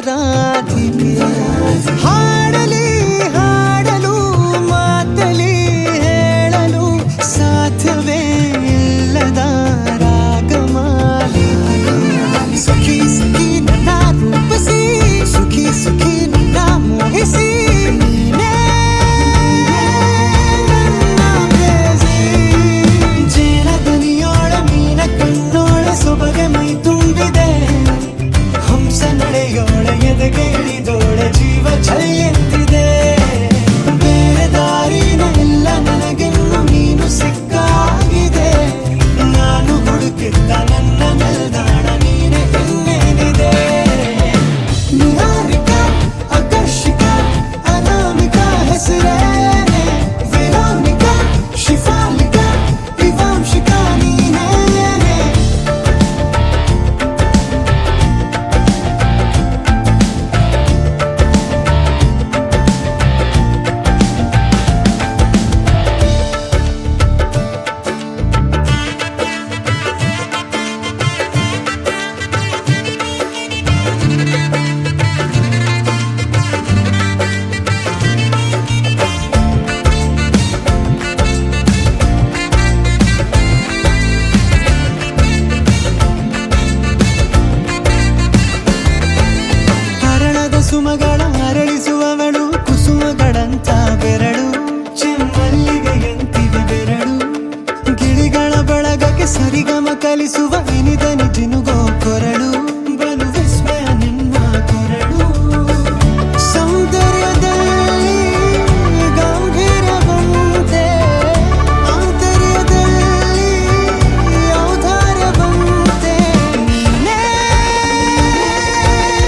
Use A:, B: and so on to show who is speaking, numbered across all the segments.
A: ರಾಗದ ದೀಪಿ ಹಾಡಲಿ ಹಾಡಲು ಮಾತಲಿ ಹೇಳಲು ಸಾಧ್ಯವೇ ಇಲ್ಲದ ರಾಗಮಾಲಿ ಸುಖಿ ಸುಖಿ ನನ್ನ ರೂಪಿಸಿ ಸುಖಿ ಸುಖಿ ನನ್ನ ಮೋಹಿಸಿ ನೀನೇ ನನ್ನ ಪ್ರೇಯಸಿ ಜೇನ ದನಿಯೋಳ ಮೀನ ಕಣ್ಣೋಳ ಸೊಬಗೆ ಮೈ ತುಂಬಿದೆ ಹಂಸ ನಡೆಯೋಳ ಎದೆಗೆ ಇಳಿದೋಳ ಜೀವ ಛಲ್ಲೆಂದಿದೆ ಬೇರೆ ದಾರಿನ ಇಲ್ಲ ನನಗಿನ್ನು ನೀನು ಸಿಕ್ಕಾಗಿದೆ ನಾನು ಹುಡುಕಿದ್ದ ನನ್ನ ನಿಲ್ದಾಣ ನೀನೆ ಇನ್ನೇನಿದೆ ನಿಹಾರಿಕಾ ಆಕರ್ಷಿಕಾ ಅನಾಮಿಕಾ ಹೆಸರೇನೆ ವೆರೋನಿಕಾ ಶಿಫಾಲಿಕಾ ವಿವಾಂಶಿಕಾ ನೀನೇನೆ ಹರಳದ ಸುಮಗಳ ಅರಳಿಸುವವಳು ಕುಸುಮಗಳಂತ ಬೆರಳು ಚೆಮ್ಮಲ್ಲಿಗೆಯಂತಿವೆ ಬೆರಳು ಗಿಳಿಗಳ ಬಳಗಕ್ಕೆ ಸರಿಗಮ ಕಲಿಸುವ ಇನಿದನಿ ಜಿನುಗೋ ಕೊರಳು ಬಲು ವಿಸ್ಮಯ ನಿನ್ನ ಕೊರಳು ಸೌಂದರ್ಯದಲ್ಲಿ ಗಂಭೀರವಂತೆ ಆಂತರ್ಯದಲ್ಲಿ ಔದಾರ್ಯವಂತೆ ನೀನೇ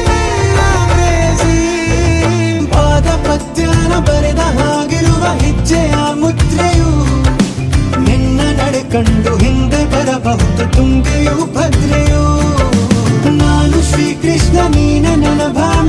A: ನನ್ನ ಪ್ರೇಯಸಿ ಪಾದ ಪದ್ಯನ ಬರೆದ ಹಾಗಿರುವ ಹೆಜ್ಜೆಯ ಮುದ್ರೆಯು ನಿನ್ನ ನಡೆ ಕಂಡು ಹಿಂದೆ ಬರಬಹುದು ತುಂಗೆಯು ಭದ್ರೆಯು ನಾನು ಶ್ರೀಕೃಷ್ಣ ನೀನೆ ನನ್ನ ಭಾಮ